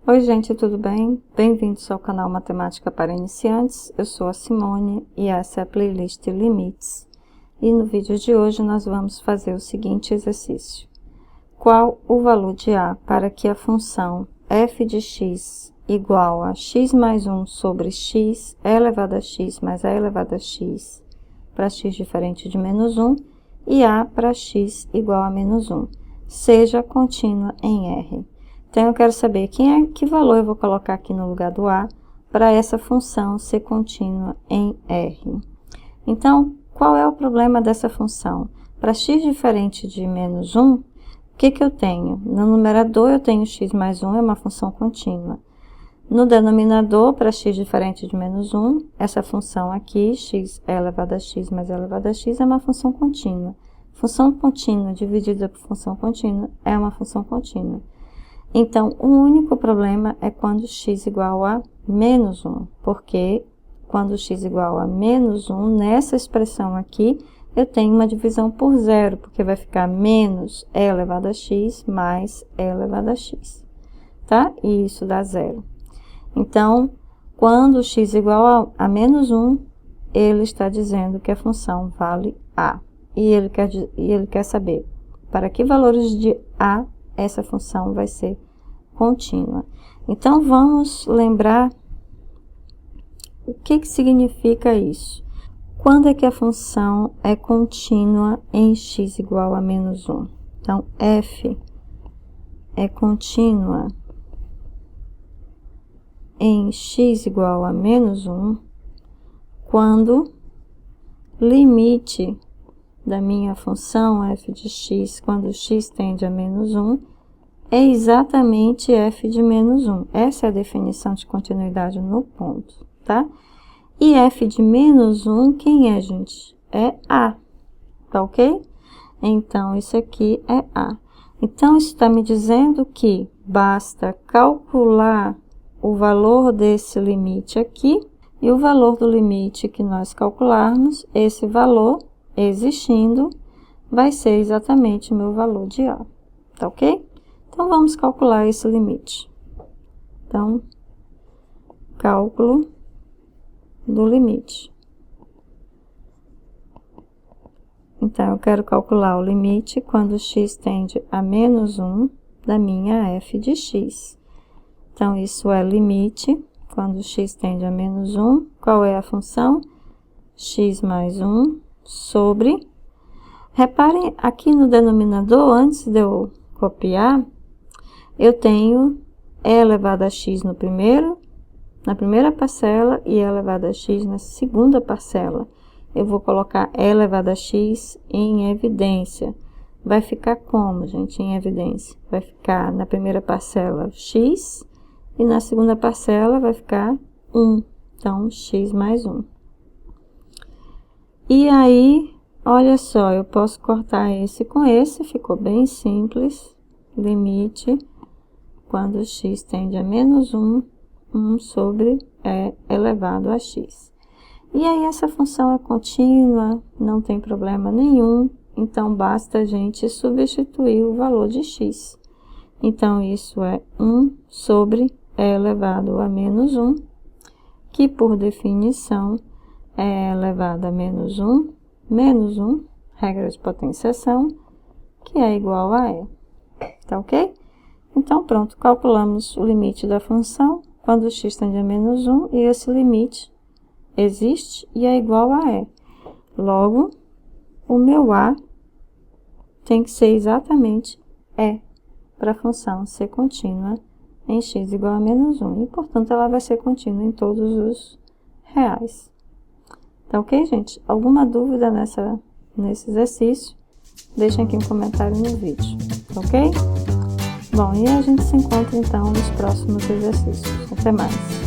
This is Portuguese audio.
Oi gente, tudo bem? Bem-vindos ao canal Matemática para Iniciantes. Eu sou a Simone e essa é a playlist Limites. E no vídeo de hoje nós vamos fazer o seguinte exercício. Qual o valor de A para que a função f de x igual a x mais 1 sobre x elevado a x mais a elevado a x para x diferente de menos 1 e A para x igual a menos 1 seja contínua em R. Então, eu quero saber que valor eu vou colocar aqui no lugar do A para essa função ser contínua em R. Então, qual é o problema dessa função? Para x diferente de menos 1, o que eu tenho? No numerador, eu tenho x mais 1, é uma função contínua. No denominador, para x diferente de menos 1, essa função aqui, x elevado a x mais elevado a x, é uma função contínua. Função contínua dividida por função contínua é uma função contínua. Então, o único problema é quando x igual a menos 1, porque quando x igual a menos 1, nessa expressão aqui, eu tenho uma divisão por zero, porque vai ficar menos e elevado a x mais e elevado a x, tá? E isso dá zero. Então, quando x igual a menos 1, ele está dizendo que a função vale A. E ele quer saber para que valores de A essa função vai ser contínua. Então, vamos lembrar o que significa isso. Quando é que a função é contínua em x igual a menos 1? Então, f é contínua em x igual a menos 1 quando limite da minha função f de x, quando x tende a menos 1, é exatamente f de menos 1. Essa é a definição de continuidade no ponto, tá? E f de menos 1, quem é, gente? É A, tá ok? Então, isso aqui é A. Então, isso está me dizendo que basta calcular o valor desse limite aqui e o valor do limite que nós calcularmos, esse valor existindo, vai ser exatamente o meu valor de A, tá ok? Então, vamos calcular esse limite. Então, cálculo do limite. Então, eu quero calcular o limite quando x tende a menos 1 da minha f de x. Então, isso é limite quando x tende a menos 1. Qual é a função? X mais 1 sobre... Reparem aqui no denominador, antes de eu copiar, eu tenho e elevado a x na primeira parcela e e elevado a x na segunda parcela. Eu vou colocar e elevado a x em evidência. Vai ficar como, gente, em evidência? Vai ficar na primeira parcela x e na segunda parcela vai ficar 1. Então, x mais 1. E aí, olha só, eu posso cortar esse com esse, ficou bem simples. Limite, quando x tende a menos 1, 1 sobre e elevado a x. E aí, essa função é contínua, não tem problema nenhum, então basta a gente substituir o valor de x. Então, isso é 1 sobre e elevado a menos 1, que por definição é elevado a menos 1, regra de potenciação, que é igual a E. Tá ok? Então, pronto, calculamos o limite da função quando x tende a menos 1 e esse limite existe e é igual a E. Logo, o meu A tem que ser exatamente E para a função ser contínua em x igual a menos 1. E, portanto, ela vai ser contínua em todos os reais. Tá ok, gente? Alguma dúvida nesse exercício? Deixem aqui um comentário no vídeo, tá ok? Bom, e a gente se encontra então nos próximos exercícios. Até mais!